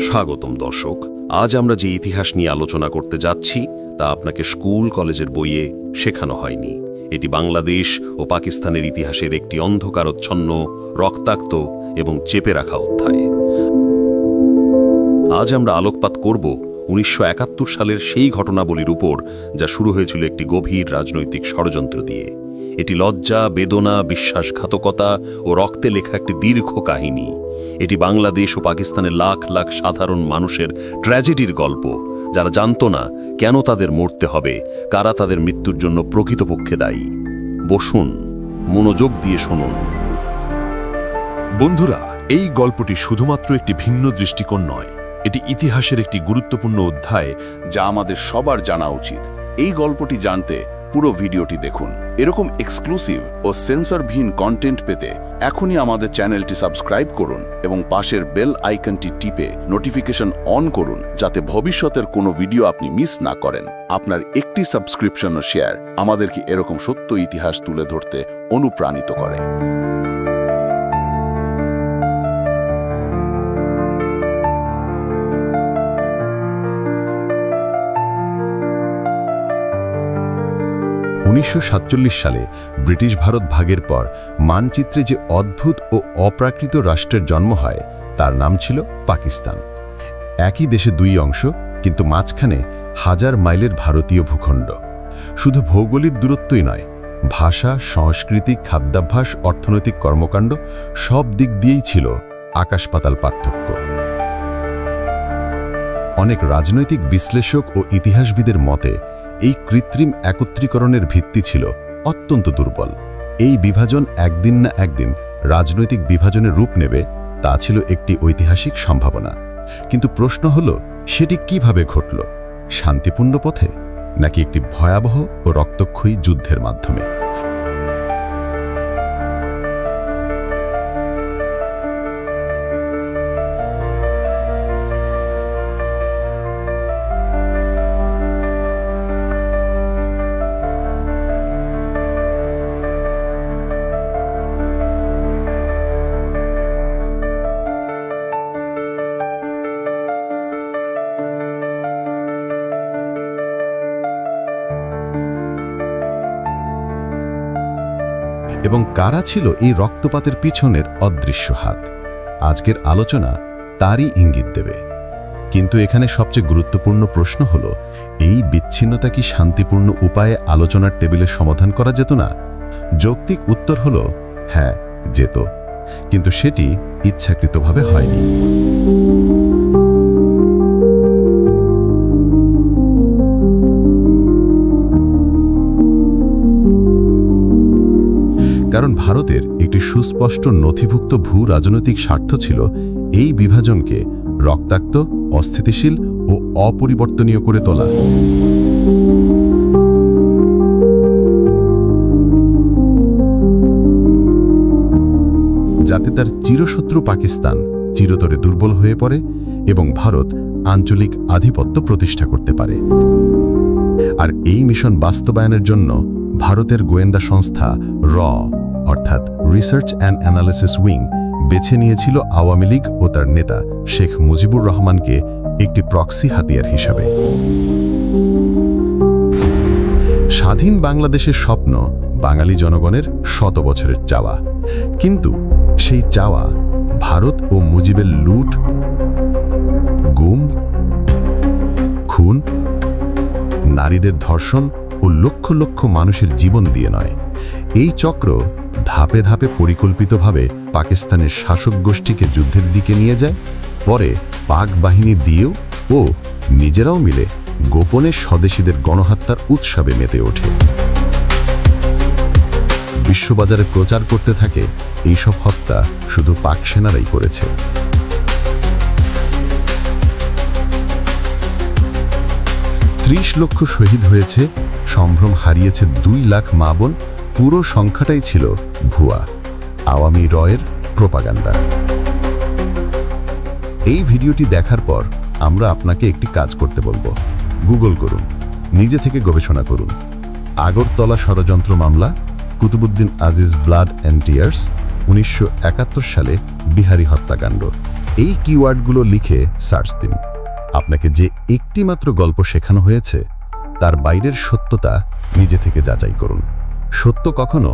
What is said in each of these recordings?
স্বাগতম দর্শক। আজ আমরা যে ইতিহাস নিয়ে আলোচনা করতে যাচ্ছি তা আপনাকে স্কুল কলেজের বইয়ে শেখানো হয়নি। এটি বাংলাদেশ ও পাকিস্তানের ইতিহাসের একটি অন্ধকারচ্ছন্ন, রক্তাক্ত এবং চেপে রাখা অধ্যায়। আজ আমরা আলোকপাত করব ১৯৭১ সালের সেই ঘটনাবলীর উপর যা শুরু হয়েছিল একটি গভীর রাজনৈতিক ষড়যন্ত্র দিয়ে। এটি লজ্জা, বেদনা, বিশ্বাসঘাতকতা ও রক্তে লেখা একটি দীর্ঘ কাহিনী। এটি বাংলাদেশ ও পাকিস্তানের লাখ লাখ সাধারণ মানুষের ট্র্যাজেডির গল্প, যারা জানত না কেন তাদের মরতে হবে, কারা তাদের মৃত্যুর জন্য প্রকৃতপক্ষে দায়ী। বসুন, মনোযোগ দিয়ে শুনুন। বন্ধুরা, এই গল্পটি শুধুমাত্র একটি ভিন্ন দৃষ্টিকোণ নয়, এটি ইতিহাসের একটি গুরুত্বপূর্ণ অধ্যায় যা আমাদের সবার জানা উচিত। এই গল্পটি জানতে পুরো ভিডিওটি দেখুন। এরকম এক্সক্লুসিভ ও সেন্সরবিহীন কন্টেন্ট পেতে এখনই আমাদের চ্যানেলটি সাবস্ক্রাইব করুন এবং পাশের বেল আইকনটি টিপে নোটিফিকেশন অন করুন, যাতে ভবিষ্যতের কোনো ভিডিও আপনি মিস না করেন। আপনার একটি সাবস্ক্রিপশন ও শেয়ার আমাদেরকে এরকম সত্য ইতিহাস তুলে ধরতে অনুপ্রাণিত করে। সালে ব্রিটিশ ভারত ভাগের পর মানচিত্রে যে অদ্ভুত ও অপ্রাকৃত রাষ্ট্রের জন্ম হয় তার নাম ছিল পাকিস্তান। একই দেশে দুই অংশ, কিন্তু মাঝখানে হাজার মাইলের ভারতীয় ভূখণ্ড। শুধু ভৌগোলিক দূরত্বই নয়, ভাষা, সংস্কৃতি, খাদ্যাভ্যাস, অর্থনৈতিক কর্মকাণ্ড সব দিক দিয়েই ছিল আকাশ পাতাল পার্থক্য। অনেক রাজনৈতিক বিশ্লেষক ও ইতিহাসবিদের মতে এই কৃত্রিম একত্রীকরণের ভিত্তি ছিল অত্যন্ত দুর্বল। এই বিভাজন একদিন না একদিন রাজনৈতিক বিভাজনের রূপ নেবে, তা ছিল একটি ঐতিহাসিক সম্ভাবনা। কিন্তু প্রশ্ন হলো, সেটি কিভাবে ঘটল? শান্তিপূর্ণ পথে, নাকি একটি ভয়াবহ ও রক্তক্ষয়ী যুদ্ধের মাধ্যমে? এবং কারা ছিল এই রক্তপাতের পিছনের অদৃশ্য হাত? আজকের আলোচনা তারই ইঙ্গিত দেবে। কিন্তু এখানে সবচেয়ে গুরুত্বপূর্ণ প্রশ্ন হলো, এই বিচ্ছিন্নতা কি শান্তিপূর্ণ উপায়ে আলোচনার টেবিলে সমাধান করা যেত না? যৌক্তিক উত্তর হলো হ্যাঁ, যেত, কিন্তু সেটি ইচ্ছাকৃতভাবে হয়নি। কারণ ভারতের একটি সুস্পষ্ট নথিভুক্ত ভূ রাজনৈতিক স্বার্থ ছিল এই বিভাজনকে রক্তাক্ত, অস্থিতিশীল ও অপরিবর্তনীয় করে তোলা। যাতে তার চিরশত্রু পাকিস্তান চিরতরে দুর্বল হয়ে পড়ে এবং ভারত আঞ্চলিক আধিপত্য প্রতিষ্ঠা করতে পারে। আর এই মিশন বাস্তবায়নের জন্য ভারতের গোয়েন্দা সংস্থা অর্থাৎ রিসার্চ অ্যান্ড অ্যানালিসিস উইং বেছে নিয়েছিল আওয়ামী লীগ ও তার নেতা শেখ মুজিবুর রহমানকে একটি প্রক্সি হাতিয়ার হিসাবে। স্বাধীন বাংলাদেশের স্বপ্ন বাঙালি জনগণের শত বছরের চাওয়া, কিন্তু সেই চাওয়া ভারত ও মুজিবের লুট, গুম, খুন, নারীদের ধর্ষণ ও লক্ষ লক্ষ মানুষের জীবন দিয়ে নয়। এই চক্র ধাপে ধাপে পরিকল্পিতভাবে পাকিস্তানের শাসক গোষ্ঠীকে যুদ্ধের দিকে নিয়ে যায়, পরে পাক বাহিনী দিয়েও ও নিজেরাও মিলে গোপনে স্বদেশীদের গণহত্যার উৎসবে মেতে ওঠে। বিশ্ববাজারে প্রচার করতে থাকে এইসব হত্যা শুধু পাক সেনারাই করেছে। ৩০ লক্ষ শহীদ হয়েছে, সম্ভ্রম হারিয়েছে ২ লাখ মা বোন। পুরো সংখ্যাটাই ছিল ভুয়া, আওয়ামী রয়ের প্রোপাগান্ডা। এই ভিডিওটি দেখার পর আমরা আপনাকে একটি কাজ করতে বলবো। গুগল করুন, নিজে থেকে গবেষণা করুন। আগরতলা ষড়যন্ত্র মামলা, Qutubuddin Aziz blood and tears, ১৯৭১ সালে বিহারি হত্যাকাণ্ড। এই কিওয়ার্ডগুলো লিখে সার্চ দিন। আপনাকে যে একটি মাত্র গল্প শেখানো হয়েছে তার বাইরের সত্যতা নিজে থেকে যাচাই করুন। সত্য কখনো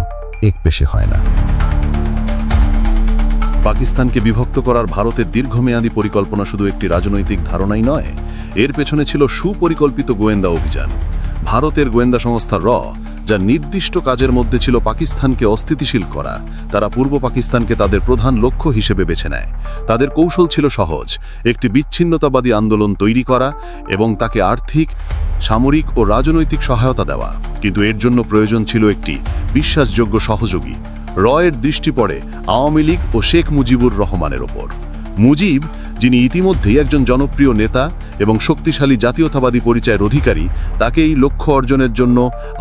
একপেশে হয় না। পাকিস্তানকে বিভক্ত করার ভারতের দীর্ঘমেয়াদী পরিকল্পনা শুধু একটি রাজনৈতিক ধারণাই নয়, এর পেছনে ছিল সুপরিকল্পিত গোয়েন্দা অভিযান। ভারতের গোয়েন্দা সংস্থা র, যা নির্দিষ্ট কাজের মধ্যে ছিল পাকিস্তানকে অস্থিতিশীল করা, তারা পূর্ব পাকিস্তানকে তাদের প্রধান লক্ষ্য হিসেবে বেছে নেয়। তাদের কৌশল ছিল সহজ: একটি বিচ্ছিন্নতাবাদী আন্দোলন তৈরি করা এবং তাকে আর্থিক, সামরিক ও রাজনৈতিক সহায়তা দেওয়া। কিন্তু এর জন্য প্রয়োজন ছিল একটি বিশ্বাসযোগ্য সহযোগী। রয়ের দৃষ্টি পড়ে আওয়ামী লীগ ও শেখ মুজিবুর রহমানের ওপর। মুজিব, যিনি ইতিমধ্যেই একজন জনপ্রিয় নেতা এবং শক্তিশালী জাতীয়তাবাদী পরিচয়ের অধিকারী, তাকে এই লক্ষ্য অর্জনের জন্য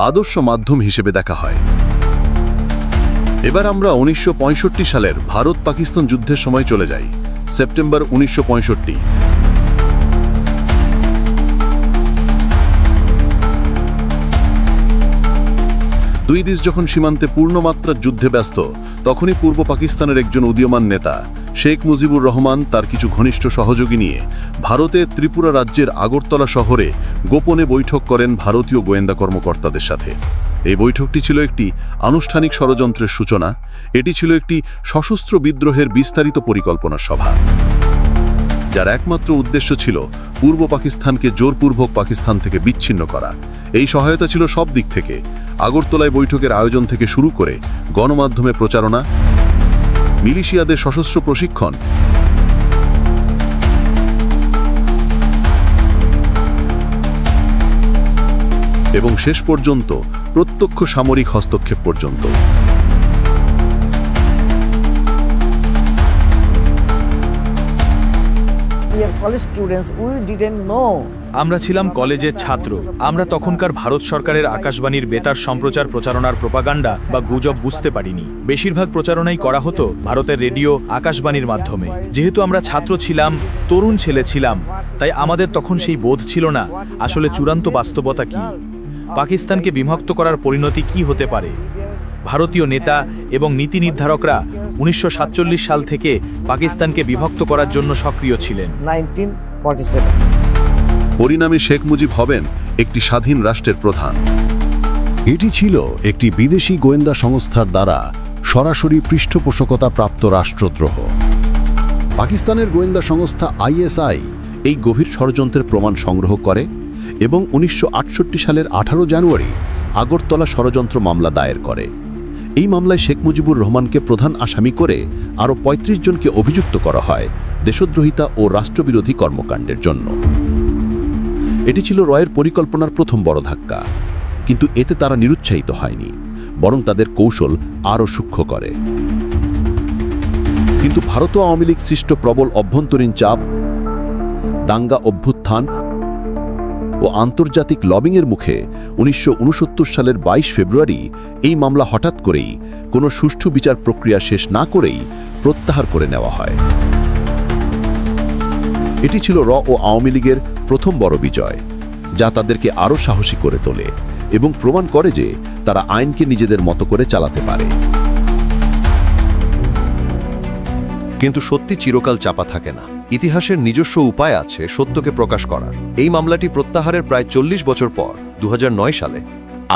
আদর্শ মাধ্যম হিসেবে দেখা হয়। এবার আমরা 1965 সালের ভারত পাকিস্তান যুদ্ধের সময় চলে যাই। সেপ্টেম্বর 1965। দুই দেশ যখন সীমান্তে পূর্ণমাত্রার যুদ্ধে ব্যস্ত, তখনই পূর্ব পাকিস্তানের একজন উদীয়মান নেতা শেখ মুজিবুর রহমান তার কিছু ঘনিষ্ঠ সহযোগী নিয়ে ভারতের ত্রিপুরা রাজ্যের আগরতলা শহরে গোপনে বৈঠক করেন ভারতীয় গোয়েন্দা কর্মকর্তাদের সাথে। এই বৈঠকটি ছিল একটি আনুষ্ঠানিক ষড়যন্ত্রের সূচনা। এটি ছিল একটি সশস্ত্র বিদ্রোহের বিস্তারিত পরিকল্পনার সভা, যার একমাত্র উদ্দেশ্য ছিল পূর্ব পাকিস্তানকে জোরপূর্বক পাকিস্তান থেকে বিচ্ছিন্ন করা। এই সহায়তা ছিল সব দিক থেকে: আগরতলায় বৈঠকের আয়োজন থেকে শুরু করে গণমাধ্যমে প্রচারণা, মিলিশিয়াদের সশস্ত্র প্রশিক্ষণ এবং শেষ পর্যন্ত প্রত্যক্ষ সামরিক হস্তক্ষেপ পর্যন্ত। আমরা ছিলাম কলেজের ছাত্র। আমরা তখনকার ভারত সরকারের আকাশবাণীর বেতার সম্প্রচার প্রচারণার প্রোপাগান্ডা বা গুজব বুঝতে পারিনি। বেশিরভাগ প্রচারণাই করা হতো ভারতের রেডিও আকাশবাণীর মাধ্যমে। যেহেতু আমরা ছাত্র ছিলাম, তরুণ ছেলে ছিলাম, তাই আমাদের তখন সেই বোধ ছিল না আসলে চূড়ান্ত বাস্তবতা কি, পাকিস্তানকে বিভক্ত করার পরিণতি কি হতে পারে। ভারতীয় নেতা এবং নীতি নির্ধারকরা 1947 সাল থেকে পাকিস্তানকে বিভক্ত করার জন্য সক্রিয় ছিলেন। পরিণামে শেখ মুজিব হবেন একটি স্বাধীন রাষ্ট্রের প্রধান। এটি ছিল একটি বিদেশি গোয়েন্দা সংস্থার দ্বারা সরাসরি পৃষ্ঠপোষকতা প্রাপ্ত রাষ্ট্রদ্রোহ। পাকিস্তানের গোয়েন্দা সংস্থা আইএসআই এই গভীর ষড়যন্ত্রের প্রমাণ সংগ্রহ করে এবং 1968 সালের 18 জানুয়ারি আগরতলা ষড়যন্ত্র মামলা দায়ের করে। এই মামলায় শেখ মুজিবুর রহমানকে প্রধান আসামি করে আরও 35 জনকে অভিযুক্ত করা হয় দেশদ্রোহিতা ও রাষ্ট্রবিরোধী কর্মকাণ্ডের জন্য। এটি ছিল রয়ের পরিকল্পনার প্রথম বড় ধাক্কা, কিন্তু এতে তারা নিরুৎসাহিত হয়নি, বরং তাদের কৌশল আরও সূক্ষ্ম করে। কিন্তু ভারত ও আওয়ামী লীগ সৃষ্ট প্রবল অভ্যন্তরীণ চাপ, দাঙ্গা অভ্যুত্থান ও আন্তর্জাতিক লবিংয়ের মুখে 1969 সালের 22 ফেব্রুয়ারি এই মামলা হঠাৎ করেই কোনো সুষ্ঠু বিচার প্রক্রিয়া শেষ না করেই প্রত্যাহার করে নেওয়া হয়। এটি ছিল র ও আওয়ামী লীগের প্রথম বড় বিজয়, যা তাদেরকে আরও সাহসী করে তোলে এবং প্রমাণ করে যে তারা আইনকে নিজেদের মতো করে চালাতে পারে। কিন্তু সত্যি চিরকাল চাপা থাকে না। ইতিহাসের নিজস্ব উপায় আছে সত্যকে প্রকাশ করার। এই মামলাটি প্রত্যাহারের প্রায় 40 বছর পর 2009 সালে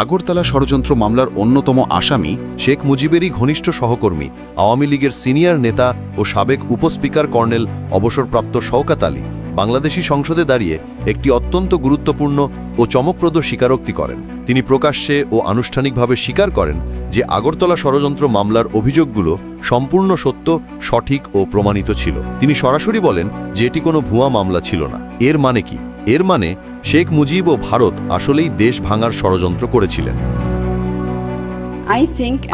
আগরতলা ষড়যন্ত্র মামলার অন্যতম আসামি শেখ মুজিবেরই ঘনিষ্ঠ সহকর্মী, আওয়ামী লীগের সিনিয়র নেতা ও সাবেক উপস্পিকার কর্নেল অবসরপ্রাপ্ত শওকত আলী বাংলাদেশি সংসদে দাঁড়িয়ে একটি অত্যন্ত গুরুত্বপূর্ণ ও চমকপ্রদ স্বীকারোক্তি করেন। তিনি প্রকাশ্যে ও আনুষ্ঠানিকভাবে স্বীকার করেন যে আগরতলা ষড়যন্ত্র মামলার অভিযোগগুলো সম্পূর্ণ সত্য, সঠিক ও প্রমাণিত ছিল। তিনি সরাসরি বলেন যে এটি কোনো ভুয়া মামলা ছিল না। এর মানে কি? এর মানে শেখ মুজিব ও ভারত আসলেই দেশ ভাঙার ষড়যন্ত্র করেছিলেন।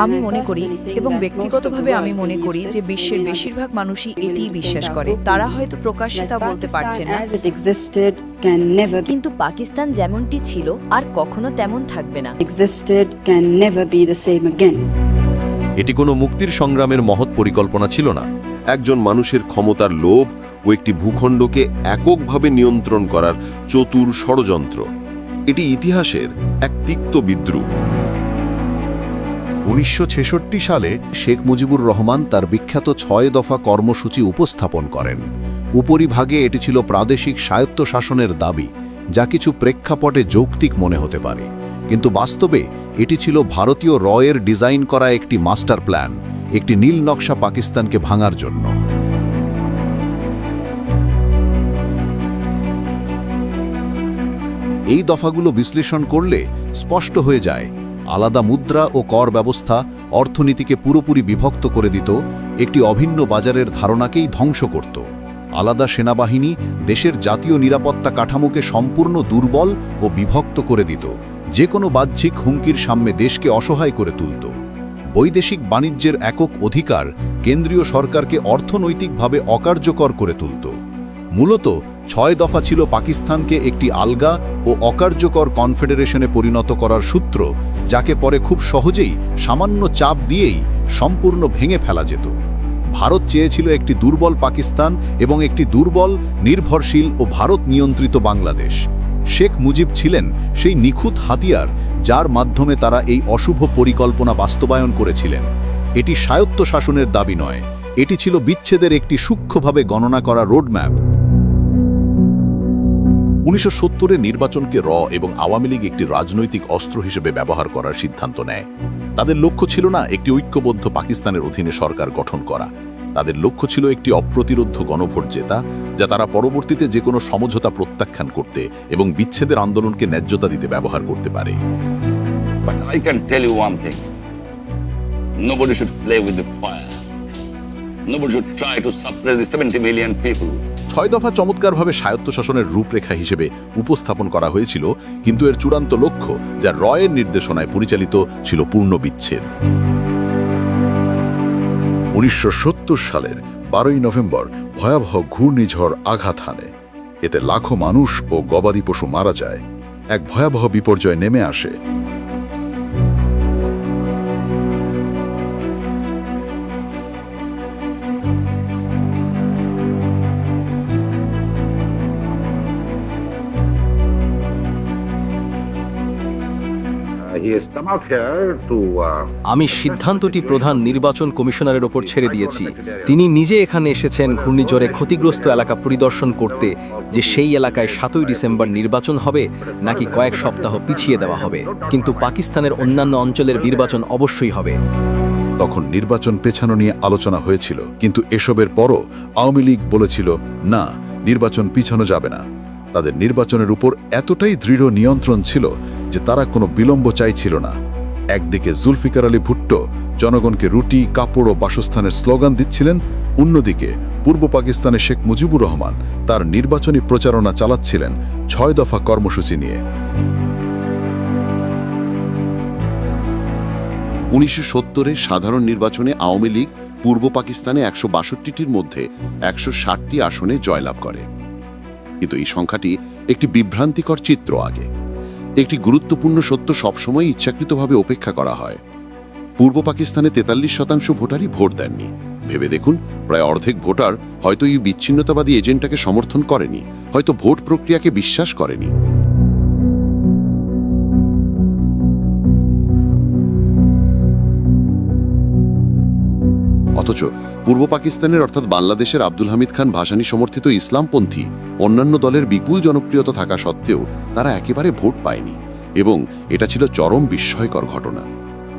আমি মনে করি এবং ব্যক্তিগতভাবে আমি মনে করি যে বিশ্বের বেশিরভাগ মানুষই এটিই বিশ্বাস করে। তারা হয়তো প্রকাশ্যে তা বলতে পারছে না, কিন্তু পাকিস্তান যেমনটি ছিল আর কখনো তেমন থাকবে না। এটি কোনো মুক্তির সংগ্রামের মহৎ পরিকল্পনা ছিল না। একজন মানুষের ক্ষমতার লোভ ও একটি ভূখণ্ডকে এককভাবে নিয়ন্ত্রণ করার চতুর ষড়যন্ত্র। এটি ইতিহাসের এক তিক্ত বিদ্রূপ। 1966 সালে শেখ মুজিবুর রহমান তার বিখ্যাত 6 দফা কর্মসূচি উপস্থাপন করেন। উপরিভাগে এটি ছিল প্রাদেশিক স্বায়ত্তশাসনের দাবি, যা কিছু প্রেক্ষাপটে যৌক্তিক মনে হতে পারে, কিন্তু বাস্তবে এটি ছিল ভারতীয় রয়ের ডিজাইন করা একটি মাস্টার প্ল্যান, একটি নীল নকশা পাকিস্তানকে ভাঙার জন্য। এই দফাগুলো বিশ্লেষণ করলে স্পষ্ট হয়ে যায়, আলাদা মুদ্রা ও কর ব্যবস্থা অর্থনীতিকে পুরোপুরি বিভক্ত করে দিত, একটি অভিন্ন বাজারের ধারণাকেই ধ্বংস করত। আলাদা সেনাবাহিনী দেশের জাতীয় নিরাপত্তা কাঠামোকে সম্পূর্ণ দুর্বল ও বিভক্ত করে দিত, যে কোনো বাহ্যিক হুমকির সামনে দেশকে অসহায় করে তুলত। বৈদেশিক বাণিজ্যের একক অধিকার কেন্দ্রীয় সরকারকে অর্থনৈতিকভাবে অকার্যকর করে তুলত। মূলত 6 দফা ছিল পাকিস্তানকে একটি আলগা ও অকার্যকর কনফেডারেশনে পরিণত করার সূত্র, যাকে পরে খুব সহজেই সামান্য চাপ দিয়েই সম্পূর্ণ ভেঙে ফেলা যেত। ভারত চেয়েছিল একটি দুর্বল পাকিস্তান এবং একটি দুর্বল, নির্ভরশীল ও ভারত নিয়ন্ত্রিত বাংলাদেশ। শেখ মুজিব ছিলেন সেই নিখুঁত হাতিয়ার, যার মাধ্যমে তারা এই অশুভ পরিকল্পনা বাস্তবায়ন করেছিলেন। এটি স্বায়ত্তশাসনের দাবি নয়, এটি ছিল বিচ্ছেদের একটি সূক্ষ্মভাবে গণনা করা রোডম্যাপ। 1970-এর নির্বাচনকে র এবং আওয়ামী লীগ একটি রাজনৈতিক অস্ত্র হিসেবে ব্যবহার করার সিদ্ধান্ত নেয়। তাদের লক্ষ্য ছিল না একটি ঐক্যবদ্ধ পাকিস্তানের অধীনে সরকার গঠন করা, তাদের লক্ষ্য ছিল একটি অপ্রতিরোধ্য গণভোট জেতা, যা তারা পরবর্তীতে যে কোনো সমঝোতা প্রত্যাখ্যান করতে এবং বিচ্ছেদের আন্দোলনকে ন্যায্যতা দিতে ব্যবহার করতে পারে। But I can tell you one thing. Nobody should play with the fire. Nobody should try to suppress the 70 million people. 6 দফা চমৎকারভাবে স্বায়ত্তশাসনের রূপরেখা হিসেবে উপস্থাপন করা হয়েছিল, কিন্তু এর চূড়ান্ত লক্ষ্য, যা রয়ের নির্দেশনায় পরিচালিত, ছিল পূর্ণ বিচ্ছেদ। 1970 সালের 12 নভেম্বর ভয়াবহ ঘূর্ণিঝড় আঘাত হানে। এতে লাখো মানুষ ও গবাদি পশু মারা যায়। এক ভয়াবহ বিপর্যয় নেমে আসে। আমি সিদ্ধান্তটি প্রধান নির্বাচন কমিশনারের ওপর ছেড়ে দিয়েছি। তিনি নিজে এখানে এসেছেন ঘূর্ণিঝড়ে ক্ষতিগ্রস্ত এলাকা পরিদর্শন করতে, যে সেই এলাকায় 7ই ডিসেম্বর নির্বাচন হবে নাকি কয়েক সপ্তাহ পিছিয়ে দেওয়া হবে, কিন্তু পাকিস্তানের অন্যান্য অঞ্চলের নির্বাচন অবশ্যই হবে। তখন নির্বাচন পেছানো নিয়ে আলোচনা হয়েছিল, কিন্তু এসবের পরও আওয়ামী লীগ বলেছিল, না, নির্বাচন পিছানো যাবে না। তাদের নির্বাচনের উপর এতটাই দৃঢ় নিয়ন্ত্রণ ছিল যে তারা কোনো বিলম্ব চাইছিল না। একদিকে জুলফিকার আলী ভুট্টো জনগণকে রুটি, কাপড় ও বাসস্থানের স্লোগান দিচ্ছিলেন, অন্যদিকে পূর্ব পাকিস্তানে শেখ মুজিবুর রহমান তার নির্বাচনী প্রচারণা চালাচ্ছিলেন 6 দফা কর্মসূচি নিয়ে। 1970-এর সাধারণ নির্বাচনে আওয়ামী লীগ পূর্ব পাকিস্তানে 162টির মধ্যে 160টি আসনে জয়লাভ করে। কিন্তু এই সংখ্যাটি একটি বিভ্রান্তিকর চিত্র আগে। একটি গুরুত্বপূর্ণ সত্য সবসময় ইচ্ছাকৃতভাবে উপেক্ষা করা হয়। পূর্ব পাকিস্তানে 43% ভোটারই ভোট দেননি। ভেবে দেখুন, প্রায় অর্ধেক ভোটার হয়তো এই বিচ্ছিন্নতাবাদী এজেন্টটাকে সমর্থন করেনি, হয়তো ভোট প্রক্রিয়াকে বিশ্বাস করেনি। অথচ পূর্ব পাকিস্তানের অর্থাৎ বাংলাদেশের আব্দুল হামিদ খান ভাসানী সমর্থিত ইসলামপন্থী অন্যান্য দলের বিপুল জনপ্রিয়তা থাকা সত্ত্বেও তারা একেবারে ভোট পায়নি, এবং এটা ছিল চরম বিস্ময়কর ঘটনা।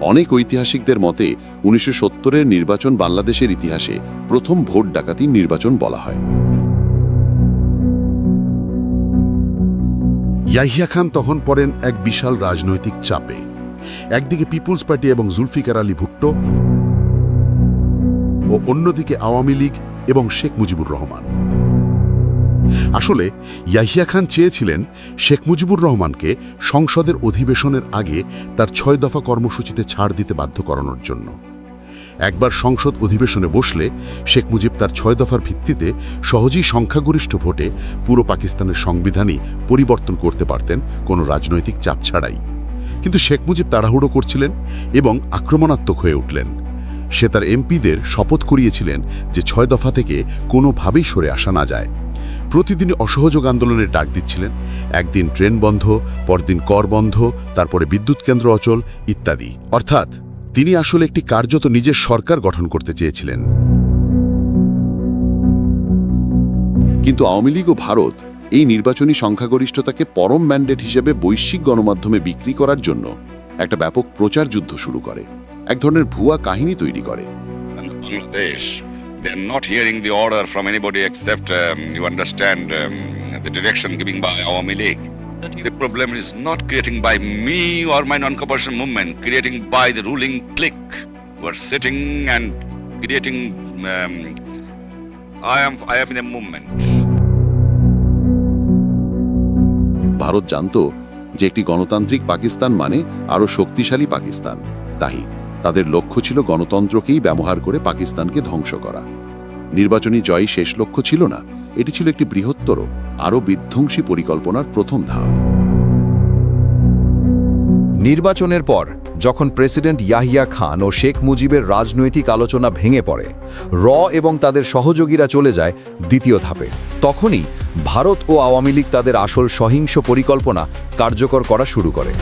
অনেক ঐতিহাসিকদের মতে 1970-এর নির্বাচন বাংলাদেশের ইতিহাসে প্রথম ভোট ডাকাতির নির্বাচন বলা হয়। ইয়াহিয়া খান তখন পড়েন এক বিশাল রাজনৈতিক চাপে। একদিকে পিপুলস পার্টি এবং জুলফিকার আলী ভুট্টো, ও অন্যদিকে আওয়ামী লীগ এবং শেখ মুজিবুর রহমান। আসলে ইয়াহিয়া খান চেয়েছিলেন শেখ মুজিবুর রহমানকে সংসদের অধিবেশনের আগে তার 6 দফা কর্মসূচিতে ছাড় দিতে বাধ্য করানোর জন্য। একবার সংসদ অধিবেশনে বসলে শেখ মুজিব তার 6 দফার ভিত্তিতে সহজেই সংখ্যাগরিষ্ঠ ভোটে পুরো পাকিস্তানের সংবিধানই পরিবর্তন করতে পারতেন কোনো রাজনৈতিক চাপ ছাড়াই। কিন্তু শেখ মুজিব তাড়াহুড়ো করছিলেন এবং আক্রমণাত্মক হয়ে উঠলেন। সে তার এমপিদের শপথ করিয়েছিলেন যে 6 দফা থেকে কোনোভাবেই সরে আসা না যায়। প্রতিদিন অসহযোগ আন্দোলনের ডাক দিচ্ছিলেন। একদিন ট্রেন বন্ধ, পরদিন কর বন্ধ, তারপরে বিদ্যুৎ কেন্দ্র অচল ইত্যাদি। অর্থাৎ তিনি আসলে একটি কার্যত নিজের সরকার গঠন করতে চেয়েছিলেন। কিন্তু আওয়ামী লীগ ও ভারত এই নির্বাচনী সংখ্যাগরিষ্ঠতাকে পরম ম্যান্ডেট হিসেবে বৈশ্বিক গণমাধ্যমে বিক্রি করার জন্য একটা ব্যাপক প্রচার যুদ্ধ শুরু করে, এক ধরনের ভুয়া কাহিনী তৈরি করে। They're not hearing the order from anybody except, you understand, the direction given by Awami League. The problem is not creating by me or my non-cooperation movement, creating by the ruling clique who are sitting and creating. I am in a movement. Bharat জানত যে একটি গণতান্ত্রিক পাকিস্তান মানে আরও শক্তিশালী পাকিস্তান, তাই তাদের লক্ষ্য ছিল গণতন্ত্রকেই ব্যবহার করে পাকিস্তানকে ধ্বংস করা। নির্বাচনী জয় শেষ লক্ষ্য ছিল না, এটি ছিল একটি বৃহত্তর, আরও বিধ্বংসী পরিকল্পনার প্রথম ধাপ। নির্বাচনের পর যখন প্রেসিডেন্ট ইয়াহিয়া খান ও শেখ মুজিবের রাজনৈতিক আলোচনা ভেঙে পড়ে, এবং তাদের সহযোগীরা চলে যায় দ্বিতীয় ধাপে, তখনই ভারত ও আওয়ামী লীগ তাদের আসল সহিংস পরিকল্পনা কার্যকর করা শুরু করে।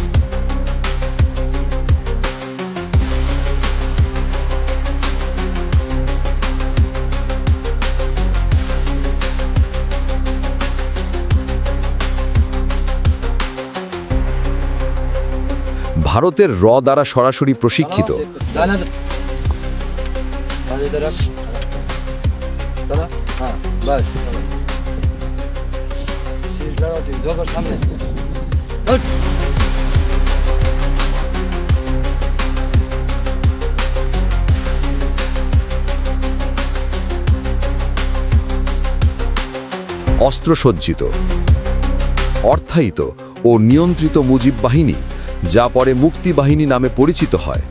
ভারতের দ্বারা সরাসরি প্রশিক্ষিত অস্ত্রসজ্জিত, অর্থায়িত ও নিয়ন্ত্রিত মুজিব বাহিনী, যা পরে মুক্তি বাহিনী নামে পরিচিত হয়,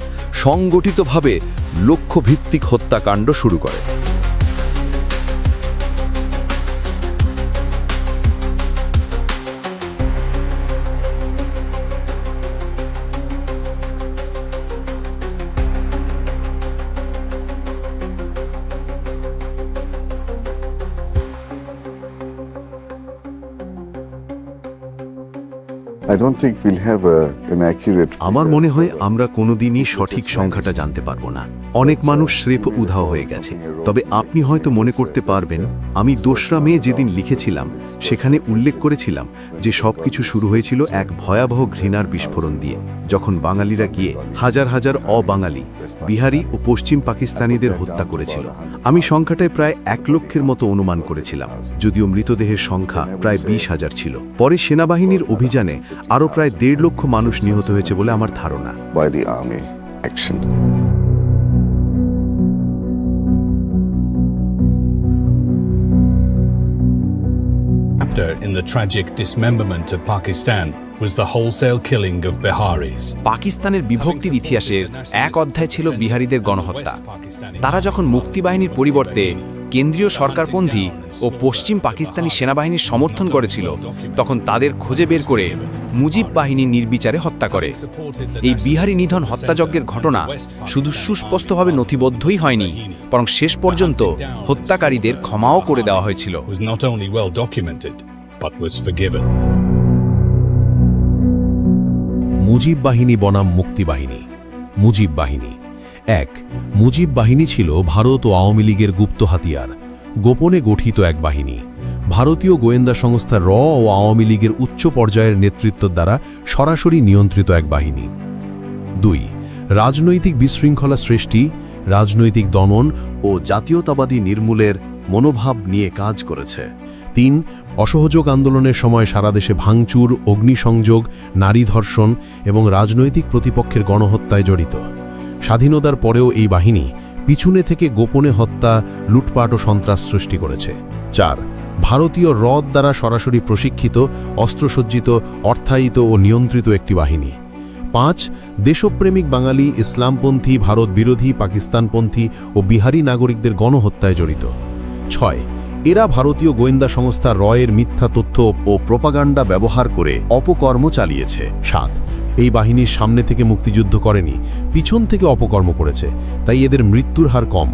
সংগঠিতভাবে লক্ষ্যভিত্তিক হত্যাকাণ্ড শুরু করে। আমার মনে হয় আমরা কোনোদিনই সঠিক সংখ্যাটা জানতে পারবো না। অনেক মানুষ স্রেফ উধাও হয়ে গেছে। তবে আপনি হয়তো মনে করতে পারবেন, আমি 2রা মে যেদিন লিখেছিলাম সেখানে উল্লেখ করেছিলাম যে সবকিছু শুরু হয়েছিল এক ভয়াবহ ঘৃণার বিস্ফোরণ দিয়ে, যখন বাঙালিরা গিয়ে হাজার হাজার অবাঙালি, বিহারি ও পশ্চিম পাকিস্তানিদের হত্যা করেছিল। আমি সংখ্যাটায় প্রায় 1 লক্ষের মতো অনুমান করেছিলাম, যদিও মৃতদেহের সংখ্যা প্রায় 20,000 ছিল। পরে সেনাবাহিনীর অভিযানে আরও প্রায় 1.5 লক্ষ মানুষ নিহত হয়েছে বলে আমার ধারণা। In the tragic dismemberment of Pakistan was the wholesale killing of Biharis. পাকিস্তানের বিভক্তির ইতিহাসের এক অধ্যায় ছিল বিহারিদের গণহত্যা। তারা যখন মুক্তিবাহিনীর পরিবর্তে কেন্দ্রীয় সরকারপন্থী ও পশ্চিম পাকিস্তানি সেনাবাহিনীর সমর্থন করেছিল, তখন তাদের খুঁজে বের করে মুজিব বাহিনী নির্বিচারে হত্যা করে। এই বিহারি নিধন হত্যাযজ্ঞের ঘটনা শুধু সুস্পষ্টভাবে নথিবদ্ধই হয়নি, বরং শেষ পর্যন্ত হত্যাকারীদের ক্ষমাও করে দেওয়া হয়েছিল। মুজিব বাহিনী বনাম মুক্তি বাহিনী। মুজিব বাহিনী মুজিব বাহিনী ছিল ভারত ও আওয়ামী লীগের গুপ্ত হাতিয়ার, গোপনে গঠিত এক বাহিনী। ভারতীয় গোয়েন্দা সংস্থা ও আওয়ামী লীগের উচ্চ পর্যায়ের নেতৃত্ব দ্বারা সরাসরি নিয়ন্ত্রিত এক বাহিনী। 2. রাজনৈতিক বিশৃঙ্খলা সৃষ্টি, রাজনৈতিক দমন ও জাতীয়তাবাদী নির্মূলের মনোভাব নিয়ে কাজ করেছে। 3. অসহযোগ আন্দোলনের সময় সারা দেশে ভাঙচুর, অগ্নিসংযোগ, নারী ধর্ষণ এবং রাজনৈতিক প্রতিপক্ষের গণহত্যায় জড়িত। স্বাধীনতার পরেও এই বাহিনী পিছনে থেকে গোপনে হত্যা, লুটপাট ও সন্ত্রাস সৃষ্টি করেছে। 4. ভারতীয় দ্বারা সরাসরি প্রশিক্ষিত, অস্ত্রসজ্জিত, অর্থায়িত ও নিয়ন্ত্রিত একটি বাহিনী। 5. দেশপ্রেমিক বাঙালি, ইসলামপন্থী, ভারত বিরোধী, পাকিস্তানপন্থী ও বিহারি নাগরিকদের গণহত্যায় জড়িত। 6. এরা ভারতীয় গোয়েন্দা সংস্থা এর মিথ্যা তথ্য ও প্রোপাগান্ডা ব্যবহার করে অপকর্ম চালিয়েছে। 7. এই বাহিনীর সামনে থেকে মুক্তিযুদ্ধ করেনি, পিছন থেকে অপকর্ম করেছে, তাই এদের মৃত্যুর হার কম।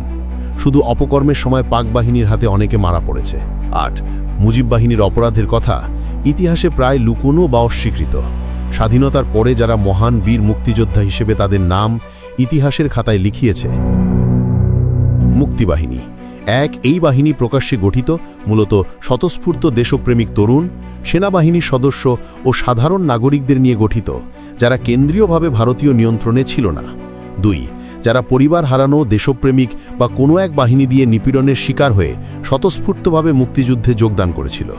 শুধু অপকর্মের সময় পাক বাহিনীর হাতে অনেকে মারা পড়েছে। 8. মুজিব বাহিনীর অপরাধের কথা ইতিহাসে প্রায় লুকোনো বা অস্বীকৃত। স্বাধীনতার পরে যারা মহান বীর মুক্তিযোদ্ধা হিসেবে তাদের নাম ইতিহাসের খাতায় লিখিয়েছে। মুক্তিবাহিনী এই বাহিনী প্রকাশ্যে গঠিত মূলত স্বতঃস্ফূর্ত দেশপ্রেমিক তরুণ, সেনাবাহিনীর সদস্য ও সাধারণ নাগরিকদের নিয়ে গঠিত, যারা কেন্দ্রীয়ভাবে ভারতীয় নিয়ন্ত্রণে ছিল না। 2 যারা পরিবার হারানো, দেশপ্রেমিক বা কোনো এক বাহিনী দিয়ে নিপীড়নের শিকার হয়ে স্বতঃস্ফূর্তভাবে মুক্তিযুদ্ধে যোগদান করেছিল।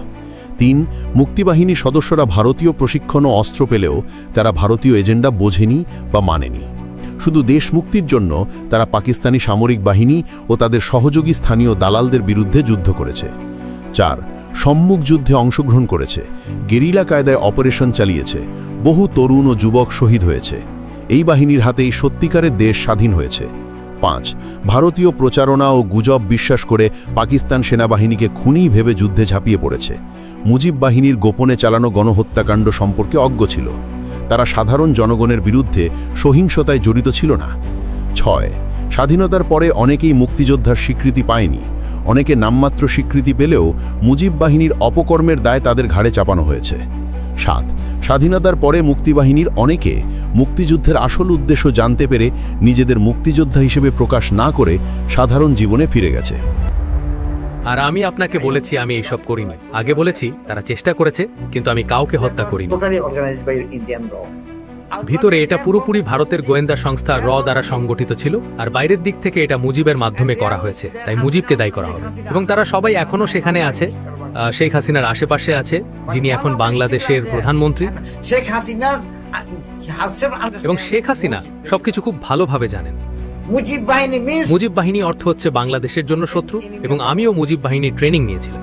3 মুক্তিবাহিনীর সদস্যরা ভারতীয় প্রশিক্ষণ ও অস্ত্র পেলেও তারা ভারতীয় এজেন্ডা বোঝেনি বা মানেনি। শুধু দেশ মুক্তির জন্য তারা পাকিস্তানি সামরিক বাহিনী ও তাদের সহযোগী স্থানীয় দালালদের বিরুদ্ধে যুদ্ধ করেছে। 4 সম্মুখ যুদ্ধে অংশগ্রহণ করেছে, গেরিলা কায়দায় অপারেশন চালিয়েছে, বহু তরুণ ও যুবক শহীদ হয়েছে। এই বাহিনীর হাতেই সত্যিকারের দেশ স্বাধীন হয়েছে। 5 ভারতীয় প্রচারণা ও গুজব বিশ্বাস করে পাকিস্তান সেনাবাহিনীকে খুনি ভেবে যুদ্ধে ঝাঁপিয়ে পড়েছে। মুজিব বাহিনীর গোপনে চালানো গণহত্যাকাণ্ড সম্পর্কে অজ্ঞ ছিল। তারা সাধারণ জনগণের বিরুদ্ধে সহিংসতায় জড়িত ছিল না। 6 স্বাধীনতার পরে অনেকেই মুক্তিযোদ্ধার স্বীকৃতি পায়নি। অনেকে নামমাত্র স্বীকৃতি পেলেও মুজিব বাহিনীর অপকর্মের দায় তাদের ঘাড়ে চাপানো হয়েছে। 7 স্বাধীনতার পরে মুক্তিবাহিনীর অনেকে মুক্তিযুদ্ধের আসল উদ্দেশ্য জানতে পেরে নিজেদের মুক্তিযোদ্ধা হিসেবে প্রকাশ না করে সাধারণ জীবনে ফিরে গেছে। আর আমি আপনাকে বলেছি আমি এইসব করিনি। আগে বলেছি তারা চেষ্টা করেছে, কিন্তু আমি কাউকে হত্যা করিনি। ভিতরে এটা পুরোপুরি ভারতের গোয়েন্দা সংস্থা র দ্বারা সংগঠিত ছিল, আর বাইরের দিক থেকে এটা মুজিবের মাধ্যমে করা হয়েছে, তাই মুজিবকে দায়ী করা হবে। এবং তারা সবাই এখনো সেখানে আছে, শেখ হাসিনার আশেপাশে আছে, যিনি এখন বাংলাদেশের প্রধানমন্ত্রী। এবং শেখ হাসিনা সবকিছু খুব ভালোভাবে জানেন। মুজিব বাহিনী অর্থ হচ্ছে বাংলাদেশের জন্য শত্রু, এবং আমিও মুজিব বাহিনীর ট্রেনিং নিয়েছিলাম।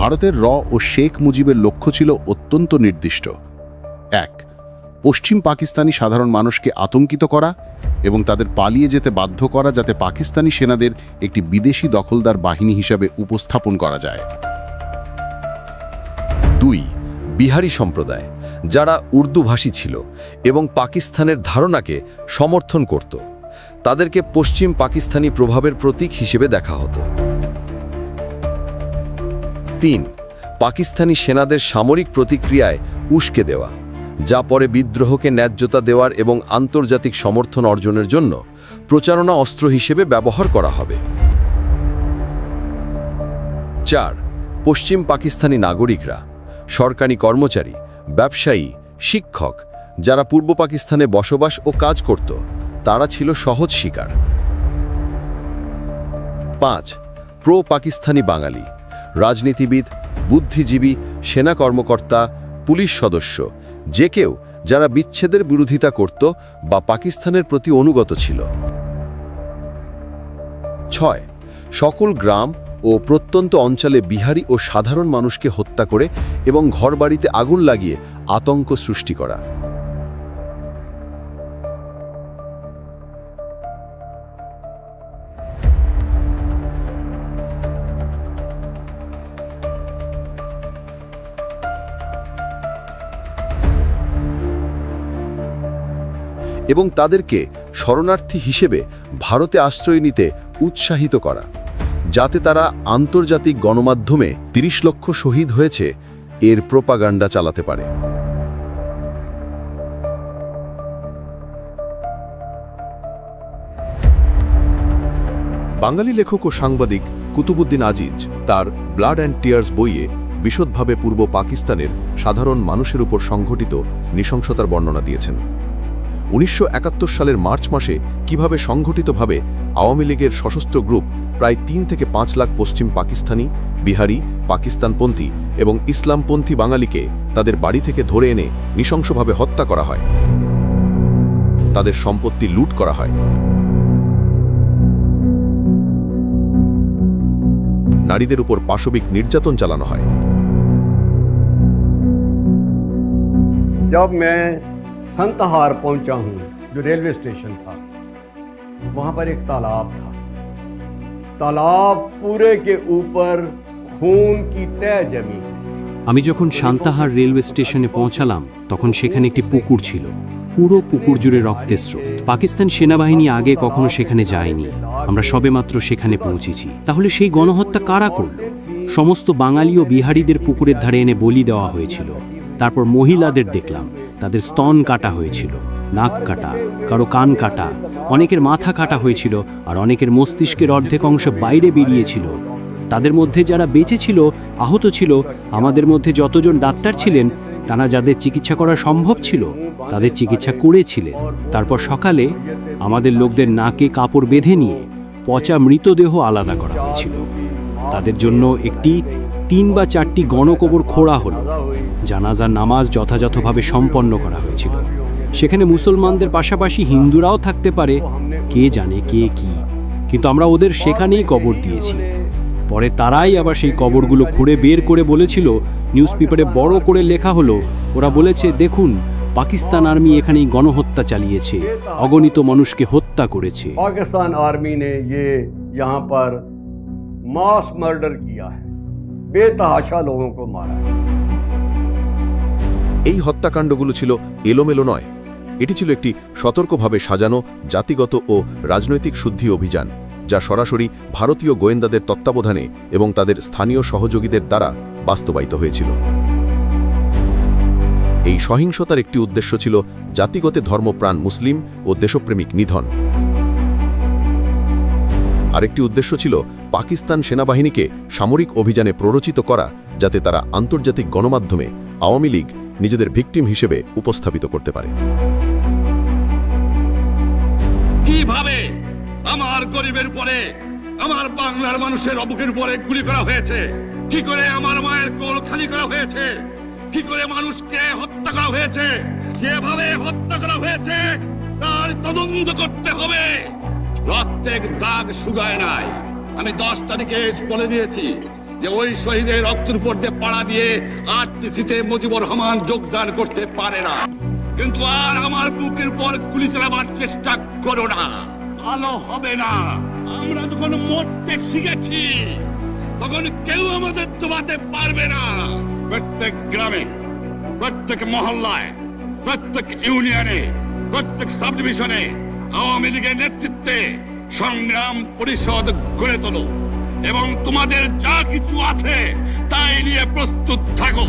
ভারতের র ও শেখ মুজিবের লক্ষ্য ছিল অত্যন্ত নির্দিষ্ট। 1 পশ্চিম পাকিস্তানি সাধারণ মানুষকে আতঙ্কিত করা এবং তাদের পালিয়ে যেতে বাধ্য করা, যাতে পাকিস্তানি সেনাদের একটি বিদেশি দখলদার বাহিনী হিসাবে উপস্থাপন করা যায়। 2 বিহারি সম্প্রদায়, যারা উর্দুভাষী ছিল এবং পাকিস্তানের ধারণাকে সমর্থন করত, তাদেরকে পশ্চিম পাকিস্তানি প্রভাবের প্রতীক হিসেবে দেখা হতো। 3 পাকিস্তানি সেনাদের সামরিক প্রতিক্রিয়ায় উস্কে দেওয়া, যা পরে বিদ্রোহকে ন্যায্যতা দেওয়ার এবং আন্তর্জাতিক সমর্থন অর্জনের জন্য প্রচারণা অস্ত্র হিসেবে ব্যবহার করা হবে। 4 পশ্চিম পাকিস্তানি নাগরিকরা, সরকারি কর্মচারী, ব্যবসায়ী, শিক্ষক, যারা পূর্ব পাকিস্তানে বসবাস ও কাজ করত, তারা ছিল সহজ শিকার। 5 প্রো পাকিস্তানি বাঙালি, রাজনীতিবিদ, বুদ্ধিজীবী, সেনা কর্মকর্তা, পুলিশ সদস্য, যে কেউ যারা বিচ্ছেদের বিরোধিতা করত বা পাকিস্তানের প্রতি অনুগত ছিল। 6 সকল গ্রাম ও প্রত্যন্ত অঞ্চলে বিহারি ও সাধারণ মানুষকে হত্যা করে এবং ঘরবাড়িতে আগুন লাগিয়ে আতঙ্ক সৃষ্টি করা। এবং তাদেরকে শরণার্থী হিসেবে ভারতে আশ্রয় নিতে উৎসাহিত করা, যাতে তারা আন্তর্জাতিক গণমাধ্যমে 30 লক্ষ শহীদ হয়েছে এর প্রোপাগান্ডা চালাতে পারে। বাঙালি লেখক ও সাংবাদিক কুতুবুদ্দিন আজিজ তার ব্লাড অ্যান্ড টিয়ার্স বইয়ে বিশদভাবে পূর্ব পাকিস্তানের সাধারণ মানুষের উপর সংঘটিত নৃশংসতার বর্ণনা দিয়েছেন। 1971 সালের মার্চ মাসে কিভাবে সংগঠিতভাবে আওয়ামী লীগের সশস্ত্র গ্রুপ প্রায় 3 থেকে 5 লাখ পশ্চিম পাকিস্তানি, বিহারি, পাকিস্তানপন্থী এবং ইসলামপন্থী বাঙালিকে তাদের বাড়ি থেকে ধরে এনে নৃশংসভাবে হত্যা করা হয়, তাদের সম্পত্তি লুট করা হয়, নারীদের উপর পাশবিক নির্যাতন চালানো হয়। जब मैं संतहार पहुंचा हूं, जो रेलवे स्टेशन था, वहां पर एक तालाब था। तालाब पूरे के ऊपर खून की तह जमी। আমি যখন সান্তাহার রেলওয়ে স্টেশনে পৌঁছালাম, তখন সেখানে একটি পুকুর ছিল, পুরো পুকুর জুড়ে রক্তের স্রোত। পাকিস্তান সেনাবাহিনী আগে কখনো সেখানে যায়নি, আমরা সবেমাত্র সেখানে পৌঁছেছি। তাহলে সেই গণহত্যা কারা করল? সমস্ত বাঙালি ও বিহারিদের পুকুরের ধারে এনে বলি দেওয়া হয়েছিল। তারপর মহিলাদের দেখলাম, তাদের স্তন কাটা হয়েছিল, নাক কাটা, কারো কান কাটা, অনেকের মাথা কাটা হয়েছিল, আর অনেকের মস্তিষ্কের অর্ধেক অংশ বাইরে বেরিয়েছিল। তাদের মধ্যে যারা বেঁচে ছিল, আহত ছিল, আমাদের মধ্যে যতজন ডাক্তার ছিলেন, তারা যাদের চিকিৎসা করা সম্ভব ছিল তাদের চিকিৎসা করেছিলেন। তারপর সকালে আমাদের লোকদের নাকে কাপড় বেঁধে নিয়ে পচা মৃতদেহ আলাদা করা হয়েছিল। তাদের জন্য একটি 3 বা 4টি গণকবর খোঁড়া হলো। জানাজার নামাজ যথাযথভাবে সম্পন্ন করা হয়েছিল। সেখানে মুসলমানদের পাশাপাশি হিন্দুরাও থাকতে পারে, কে জানে কে কি, কিন্তু আমরা ওদের সেখানেই কবর দিয়েছি। পরে তারাই আবার সেই কবরগুলো খুঁড়ে বের করে বলেছিল, নিউজ পেপারে বড় করে লেখা হলো, ওরা বলেছে, দেখুন পাকিস্তান আর্মি এখানেই গণহত্যা চালিয়েছে, অগণিত মানুষকে হত্যা করেছে। पाकिस्तान आर्मी ने ये यहाँ पर मास मर्डर किया है, बेतहाशा लोगों को मारा है। এই হত্যাকাণ্ডগুলো ছিল এলোমেলো নয়, এটি ছিল একটি সতর্কভাবে সাজানো জাতিগত ও রাজনৈতিক শুদ্ধি অভিযান, যা সরাসরি ভারতীয় গোয়েন্দাদের তত্ত্বাবধানে এবং তাদের স্থানীয় সহযোগীদের দ্বারা বাস্তবায়িত হয়েছিল। এই সহিংসতার একটি উদ্দেশ্য ছিল জাতিগত ধর্মপ্রাণ মুসলিম ও দেশপ্রেমিক নিধন। আরেকটি উদ্দেশ্য ছিল পাকিস্তান সেনাবাহিনীকে সামরিক অভিযানে প্ররোচিত করা, যাতে তারা আন্তর্জাতিক গণমাধ্যমে আওয়ামী লীগ নিজেদের ভিকটিম হিসেবে উপস্থাপিত করতে পারে। কিভাবে আমার গরিবের উপরে, আমার বাংলার মানুষের বুকের উপরে গুলি করা হয়েছে, কি করে আমার মায়ের কোল খালি করা হয়েছে, কি করে মানুষকে হত্যা করা হয়েছে, যেভাবে হত্যা করা হয়েছে তার তদন্ত করতে হবে। রক্তের দাগ শুকায় নাই। আমি 10 তারিখে বলে দিয়েছি যে ওই শহীদের রক্তের উপর দিয়ে পাড়া দিয়ে আরটিসিতে মুজিবুর রহমান যোগদান করতে পারে না। কিন্তু আর আমার বুকের উপর গুলি চালাবার চেষ্টা করো না, ভালো হবে না। আমরা যখন মরতে শিখেছি তখন কেউ আমাদের দবাতে পারবে না। প্রত্যেক গ্রামে, প্রত্যেক মহল্লায়, প্রত্যেক ইউনিয়নে, প্রত্যেক সাব ডিভিশনে আওয়ামী লীগের নেতৃত্বে সংগ্রাম পরিষদ গড়ে তোলো এবং তোমাদের যা কিছু আছে তাই নিয়ে প্রস্তুত থাকো।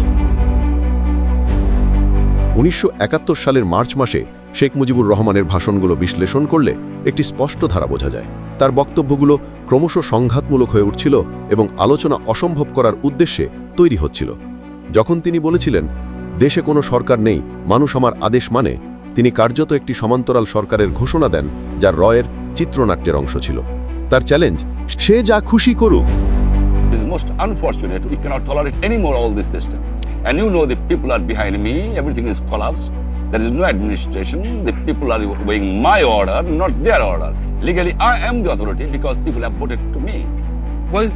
1971 সালের মার্চ মাসে শেখ মুজিবুর রহমানের ভাষণগুলো বিশ্লেষণ করলে একটি স্পষ্ট ধারা বোঝা যায়। তার বক্তব্যগুলো ক্রমশ সংঘাতমূলক হয়ে উঠছিল এবং আলোচনা অসম্ভব করার উদ্দেশ্যে তৈরি হচ্ছিল। যখন তিনি বলেছিলেন, দেশে কোনো সরকার নেই, মানুষ আমার আদেশ মানে, তিনি কার্যত একটি সমান্তরাল সরকারের ঘোষণা দেন, যা রয়ের চিত্রনাট্যের অংশ ছিল। তার চ্যালেঞ্জ, সে যা খুশি করুক। It is most unfortunate. We cannot tolerate anymore all this system. And you know the people are behind me, everything is collapsed. There is no administration. The people are obeying my order, not their order. Legally, I am the authority because people have voted to me.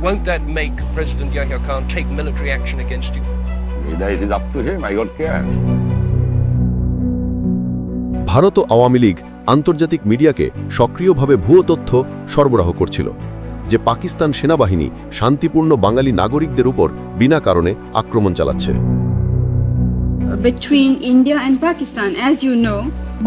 Won't that make President Yahya Khan take military action against you? It is up to him. I don't care. Bharat ও আওয়ামী লীগ আন্তর্জাতিক মিডিয়াকে সক্রিয়ভাবে ভুয়ো তথ্য সরবরাহ করছিল যে পাকিস্তান সেনাবাহিনী শান্তিপূর্ণ বাঙালি নাগরিকদের উপর বিনা কারণে আক্রমণ চালাচ্ছে। Between India and Pakistan, as you know,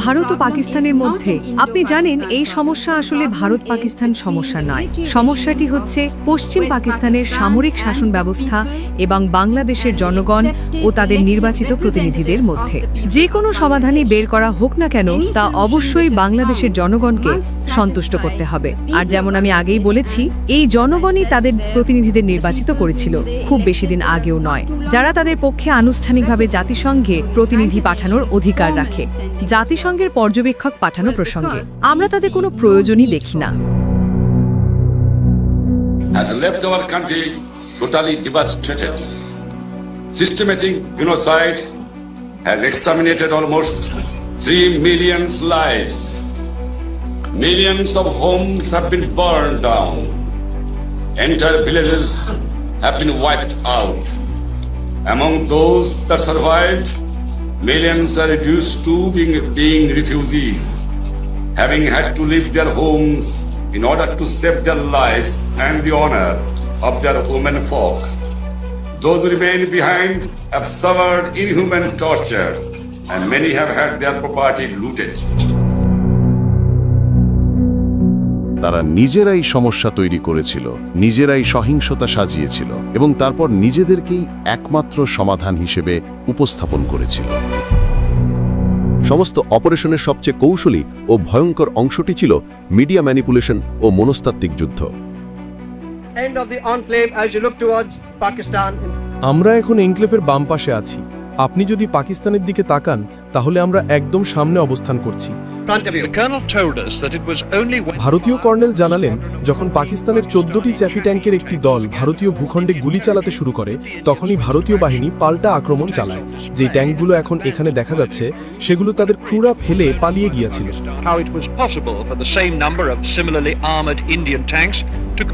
Bharat ও পাকিস্তানের মধ্যে আপনি জানেন এই সমস্যা আসলে ভারত পাকিস্তান সমস্যা নয়। সমস্যাটি হচ্ছে পশ্চিম পাকিস্তানের সামরিক শাসন ব্যবস্থা এবং বাংলাদেশের জনগণ ও তাদের নির্বাচিত প্রতিনিধিদের মধ্যে। যে কোনো সমাধানই বের করা হোক না কেন, তা অবশ্যই বাংলাদেশের জনগণকে সন্তুষ্ট করতে হবে। আর যেমন আমি আগেই বলেছি, এই জনগণই তাদের প্রতিনিধিদের নির্বাচিত করেছিল, খুব বেশি দিন আগেও নয়, যারা তাদের পক্ষে আনুষ্ঠানিকভাবে জাতিসংঘে প্রতিনিধি পাঠানোর অধিকার রাখে। জাতিসংঘের পর্যবেক্ষক পাঠানো প্রসঙ্গে আমরা তাদের কোনো প্রয়োজনই দেখি না। Has left our country totally devastated. Systematic genocide has exterminated almost 3 million lives. Millions of homes have been burned down. Entire villages have been wiped out. Among those that survived, millions are reduced to being refugees, having had to leave their homes in order to save their lives and the honor of their women folk. Those who remain behind have suffered inhuman torture, and many have had their property looted. তারা নিজেরাই সমস্যা তৈরি করেছিল, নিজেরাই সহিংসতা সাজিয়েছিল এবং তারপর নিজেদেরকেই একমাত্র সমাধান হিসেবে উপস্থাপন করেছিল। সমস্ত অপারেশনের সবচেয়ে কৌশলী ও ভয়ঙ্কর অংশটি ছিল মিডিয়া ম্যানিপুলেশন ও মনস্তাত্ত্বিক যুদ্ধ। End of the enclave as you look towards Pakistan. আমরা এখন এনক্লেভের বাম পাশে আছি। আপনি যদি পাকিস্তানের দিকে তাকান তাহলে আমরা একদম সামনে অবস্থান করছি। ভারতীয় কর্নেল জানালেন, যখন পাকিস্তানের 14টি চ্যাফি ট্যাঙ্কের একটি দল ভারতীয় ভূখণ্ডে গুলি চালাতে শুরু করে, তখনই ভারতীয় বাহিনী পাল্টা আক্রমণ চালায়। যে ট্যাঙ্কগুলো এখন এখানে দেখা যাচ্ছে সেগুলো তাদের ক্রুরা ফেলে পালিয়ে গিয়েছিল।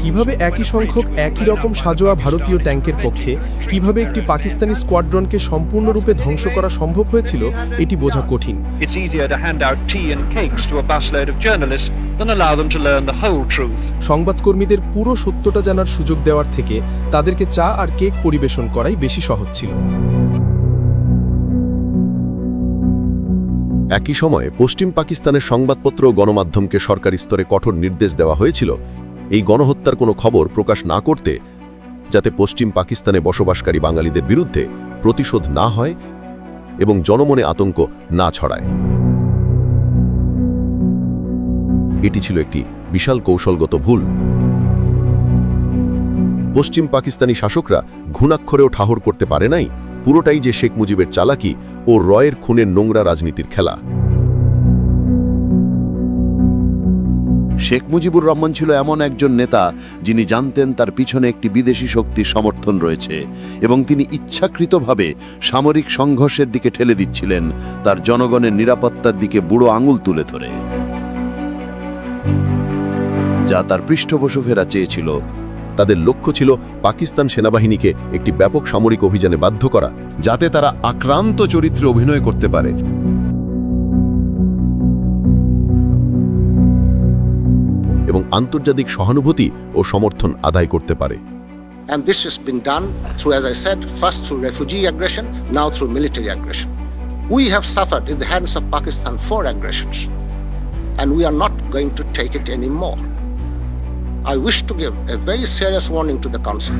কিভাবে একই সংখ্যক একই রকম সাজোয়া ভারতীয় ট্যাঙ্কের পক্ষে কিভাবে একটি পাকিস্তানি স্কোয়াড্রনকে সম্পূর্ণরূপে ধ্বংস করা সম্ভব হয়েছিল এটি বোঝা কঠিন। সংবাদকর্মীদের পুরো সত্যটা জানার সুযোগ দেওয়ার থেকে তাদেরকে চা আর কেক পরিবেশন করাই বেশি সহজ ছিল। একই সময়ে পশ্চিম পাকিস্তানের সংবাদপত্র ও গণমাধ্যমকে সরকারি স্তরে কঠোর নির্দেশ দেওয়া হয়েছিল এই গণহত্যার কোনো খবর প্রকাশ না করতে, যাতে পশ্চিম পাকিস্তানে বসবাসকারী বাঙালিদের বিরুদ্ধে প্রতিশোধ না হয় এবং জনমনে আতঙ্ক না ছড়ায়। এটি ছিল একটি বিশাল কৌশলগত ভুল। পশ্চিম পাকিস্তানি শাসকরা ঘুণাক্ষরেও ঠাহর করতে পারে নাই পুরোটাই যে শেখ মুজিবের চালাকি ও রয়ের খুনের নোংরা রাজনীতির খেলা। শেখ মুজিবুর রহমান ছিল এমন একজন নেতা যিনি জানতেন তার পিছনে একটি বিদেশি শক্তির সমর্থন রয়েছে এবং তিনি ইচ্ছাকৃতভাবে সামরিক সংঘর্ষের দিকে ঠেলে দিচ্ছিলেন, তার জনগণের নিরাপত্তার দিকে বুড়ো আঙুল তুলে ধরে, যা তার পৃষ্ঠপোষকেরা চেয়েছিল। তাদের লক্ষ্য ছিল পাকিস্তান সেনাবাহিনীকে একটি ব্যাপক সামরিক অভিযানে বাধ্য করা, যাতে তারা আক্রান্ত চরিত্রে অভিনয় করতে পারে এবং আন্তর্জাতিক সহানুভূতি ও সমর্থন আদায় করতে পারে। And this has been done through, as I said, first through refugee aggression, now through military aggression. We have suffered in the hands of Pakistan 4 aggressions, and we are not going to take it anymore. I wish to give a very serious warning to the Council.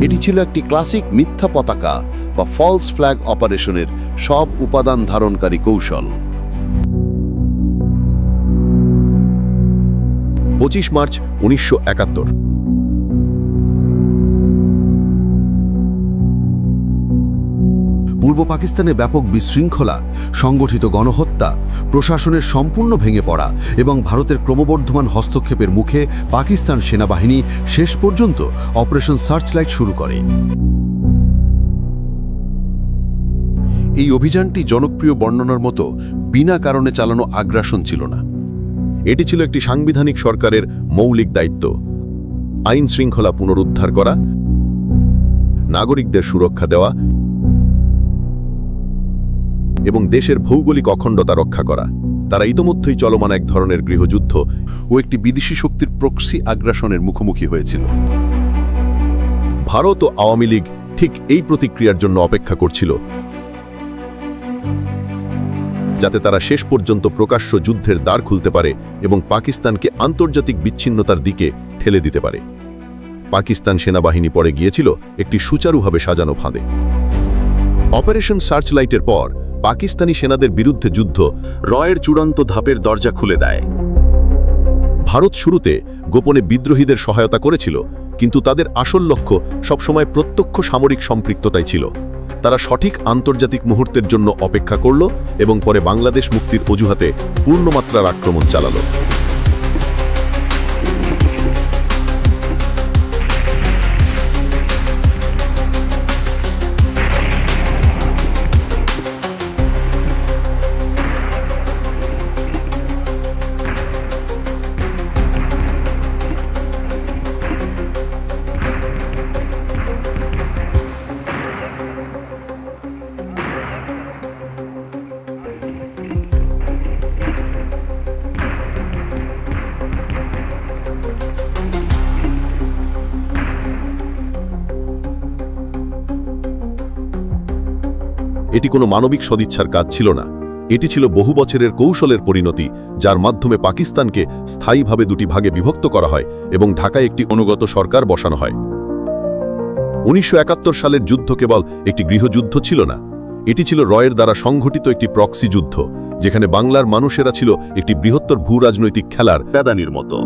এটি ছিল একটি classic মিথ্যা পতাকা বা false flag অপারেশনের সব উপাদান ধারণকারী কৌশল। 25 মার্চ 1971। পূর্ব পাকিস্তানে ব্যাপক বিশৃঙ্খলা, সংগঠিত গণহত্যা, প্রশাসনের সম্পূর্ণ ভেঙে পড়া এবং ভারতের ক্রমবর্ধমান হস্তক্ষেপের মুখে পাকিস্তান সেনাবাহিনী শেষ পর্যন্ত অপারেশন সার্চলাইট শুরু করে। এই অভিযানটি জনপ্রিয় বর্ণনার মতো বিনা কারণে চালানো আগ্রাসন ছিল না। এটি ছিল একটি সাংবিধানিক সরকারের মৌলিক দায়িত্ব, আইন শৃঙ্খলা পুনরুদ্ধার করা, নাগরিকদের সুরক্ষা দেওয়া এবং দেশের ভৌগোলিক অখণ্ডতা রক্ষা করা। তারা ইতোমধ্যেই চলমান এক ধরনের গৃহযুদ্ধ ও একটি বিদেশি শক্তির প্রক্সি আগ্রাসনের মুখোমুখি হয়েছিল। ভারত ও আওয়ামী লীগ ঠিক এই প্রতিক্রিয়ার জন্য অপেক্ষা করছিল, যাতে তারা শেষ পর্যন্ত প্রকাশ্য যুদ্ধের দ্বার খুলতে পারে এবং পাকিস্তানকে আন্তর্জাতিক বিচ্ছিন্নতার দিকে ঠেলে দিতে পারে। পাকিস্তান সেনাবাহিনী পরে গিয়েছিল একটি সুচারুভাবে সাজানো ফাঁদে। অপারেশন সার্চলাইটের পর পাকিস্তানি সেনাদের বিরুদ্ধে যুদ্ধ রয়ের চূড়ান্ত ধাপের দরজা খুলে দেয়। ভারত শুরুতে গোপনে বিদ্রোহীদের সহায়তা করেছিল, কিন্তু তাদের আসল লক্ষ্য সবসময় প্রত্যক্ষ সামরিক সম্পৃক্ততাই ছিল। তারা সঠিক আন্তর্জাতিক মুহূর্তের জন্য অপেক্ষা করল এবং পরে বাংলাদেশ মুক্তির অজুহাতে পূর্ণমাত্রার আক্রমণ চালালো। এটি কোনো মানবিক সদিচ্ছার কাজ ছিল না, এটি ছিল বহু বছরের কৌশলের পরিণতি, যার মাধ্যমে পাকিস্তানকে স্থায়ীভাবে দুটি ভাগে বিভক্ত করা হয় এবং ঢাকায় একটি অনুগত সরকার বসানো হয়। 1971 সালের যুদ্ধ কেবল একটি গৃহযুদ্ধ ছিল না, এটি ছিল রয়ের দ্বারা সংঘটিত একটি প্রক্সি যুদ্ধ, যেখানে বাংলার মানুষেরা ছিল একটি বৃহত্তর ভূ রাজনৈতিক খেলার প্যাদানির মতো।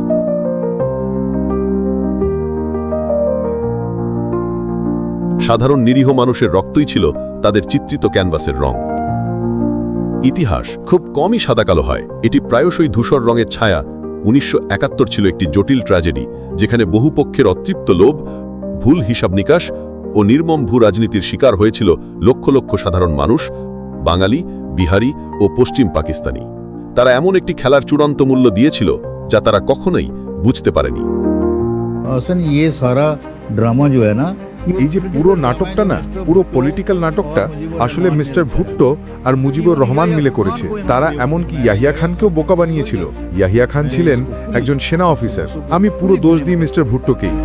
সাধারণ নিরীহ মানুষের রক্তই ছিল তাদের চিত্রিত ক্যানভাসের রং। ইতিহাস খুব কমই সাদাকালো হয়, এটি প্রায়শই ধূসর রঙের ছায়া। 1971 ছিল একটি জটিল ট্র্যাজেডি, যেখানে বহু পক্ষের অতৃপ্ত লোভ, ভুল হিসাব নিকাশ ও নির্মম ভূ রাজনীতির শিকার হয়েছিল লক্ষ লক্ষ সাধারণ মানুষ, বাঙালি, বিহারি ও পশ্চিম পাকিস্তানি। তারা এমন একটি খেলার চূড়ান্ত মূল্য দিয়েছিল যা তারা কখনোই বুঝতে পারেনি। এই যে পুরো নাটকটা না, পুরো পলিটিক্যাল নাটকটা আসলে মিস্টার ভুট্টো আর মুজিবুর রহমান মিলে করেছে। তারা এমনকি ইয়াহিয়া খানকেও বোকা বানিয়েছিল। ইয়াহিয়া খান ছিলেন একজন সেনা অফিসার। আমি পুরো দোষ দিই মিস্টার ভুট্টোকেই।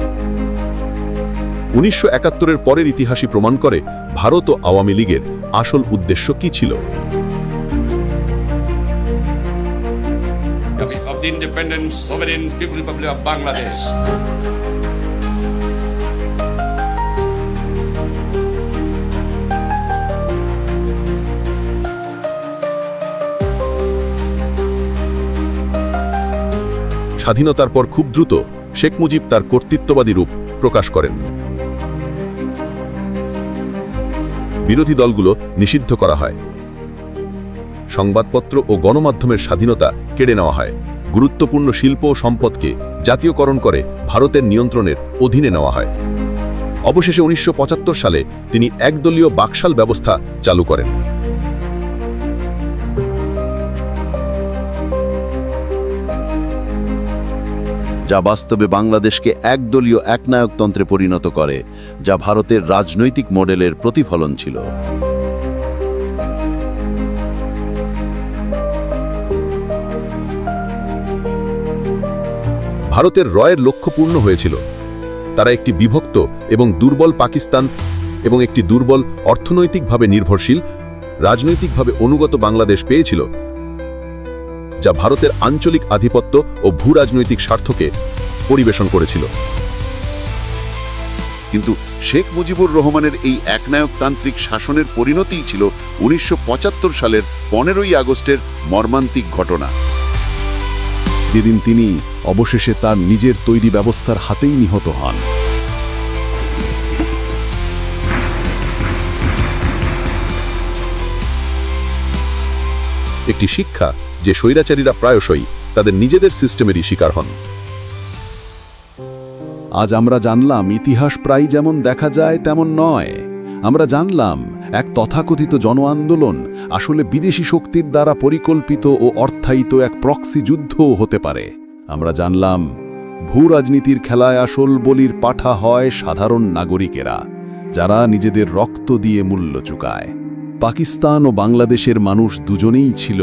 1971-এর পরের ইতিহাসই প্রমাণ করে ভারত ও আওয়ামী লীগের আসল উদ্দেশ্য কি ছিল। Of the independent sovereign people republic of Bangladesh. স্বাধীনতার পর খুব দ্রুত শেখ মুজিব তার কর্তৃত্ববাদী রূপ প্রকাশ করেন। বিরোধী দলগুলো নিষিদ্ধ করা হয়, সংবাদপত্র ও গণমাধ্যমের স্বাধীনতা কেড়ে নেওয়া হয়, গুরুত্বপূর্ণ শিল্প ও সম্পদকে জাতীয়করণ করে ভারতের নিয়ন্ত্রণের অধীনে নেওয়া হয়। অবশেষে 1975 সালে তিনি একদলীয় বাকশাল ব্যবস্থা চালু করেন। যা বাস্তবে বাংলাদেশকে একদলীয় একনায়কতন্ত্রে পরিণত করে, যা ভারতের রাজনৈতিক মডেলের প্রতিফলন ছিল। ভারতের রয়ের লক্ষ্য পূর্ণ হয়েছিল। তারা একটি বিভক্ত এবং দুর্বল পাকিস্তান এবং একটি দুর্বল অর্থনৈতিকভাবে নির্ভরশীল, রাজনৈতিকভাবে অনুগত বাংলাদেশ পেয়েছিল, যা ভারতের আঞ্চলিক আধিপত্য ও ভূ রাজনৈতিক স্বার্থকে পরিবেশন করেছিল। কিন্তু শেখ মুজিবুর রহমানের এই একনায়কতান্ত্রিক শাসনের পরিণতিই ছিল 1975 সালের 15ই আগস্টের মর্মান্তিক ঘটনা, যেদিন তিনি অবশেষে তার নিজের তৈরি ব্যবস্থার হাতেই নিহত হন। একটি শিক্ষা যে স্বৈরাচারীরা প্রায়শই তাদের নিজেদের সিস্টেমেরই শিকার হন। আজ আমরা জানলাম ইতিহাস প্রায় যেমন দেখা যায় তেমন নয়। আমরা জানলাম এক তথাকথিত জন আন্দোলন আসলে বিদেশি শক্তির দ্বারা পরিকল্পিত ও অর্থায়িত এক প্রক্সি যুদ্ধও হতে পারে। আমরা জানলাম ভূ রাজনীতির খেলায় আসল বলির পাঠা হয় সাধারণ নাগরিকেরা, যারা নিজেদের রক্ত দিয়ে মূল্য চুকায়। পাকিস্তান ও বাংলাদেশের মানুষ দুজনেই ছিল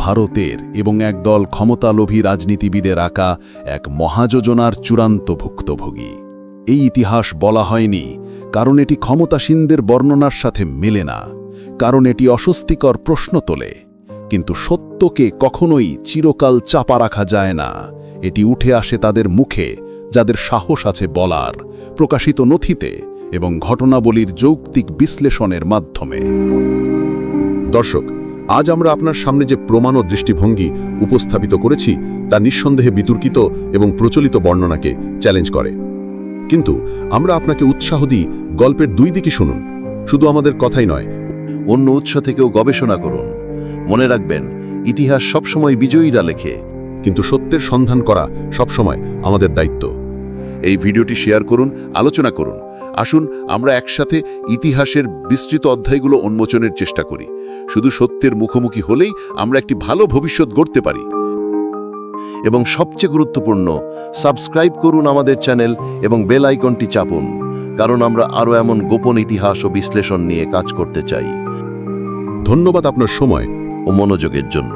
ভারতের এবং একদল ক্ষমতালোভী রাজনীতিবিদের আঁকা এক মহাযোজনার চূড়ান্ত ভুক্তভোগী। এই ইতিহাস বলা হয়নি কারণ এটি ক্ষমতাসীনদের বর্ণনার সাথে মেলে না, কারণ এটি অস্বস্তিকর প্রশ্ন তোলে। কিন্তু সত্যকে কখনোই চিরকাল চাপা রাখা যায় না। এটি উঠে আসে তাদের মুখে যাদের সাহস আছে বলার, প্রকাশিত নথিতে এবং ঘটনাবলীর যৌক্তিক বিশ্লেষণের মাধ্যমে। দর্শক, আজ আমরা আপনার সামনে যে প্রমাণ ও দৃষ্টিভঙ্গি উপস্থাপিত করেছি তা নিঃসন্দেহে বিতর্কিত এবং প্রচলিত বর্ণনাকে চ্যালেঞ্জ করে। কিন্তু আমরা আপনাকে উৎসাহ দিই, গল্পের দুই দিকে শুনুন, শুধু আমাদের কথাই নয়, অন্য উৎস থেকেও গবেষণা করুন। মনে রাখবেন, ইতিহাস সবসময় বিজয়ীরা লেখে, কিন্তু সত্যের সন্ধান করা সবসময় আমাদের দায়িত্ব। এই ভিডিওটি শেয়ার করুন, আলোচনা করুন। আসুন আমরা একসাথে ইতিহাসের বিস্তৃত অধ্যায়গুলো উন্মোচনের চেষ্টা করি। শুধু সত্যের মুখোমুখি হলেই আমরা একটি ভালো ভবিষ্যৎ গড়তে পারি। এবং সবচেয়ে গুরুত্বপূর্ণ, সাবস্ক্রাইব করুন আমাদের চ্যানেল এবং বেল আইকনটি চাপুন, কারণ আমরা আরও এমন গোপন ইতিহাস ও বিশ্লেষণ নিয়ে কাজ করতে চাই। ধন্যবাদ আপনার সময় ও মনোযোগের জন্য।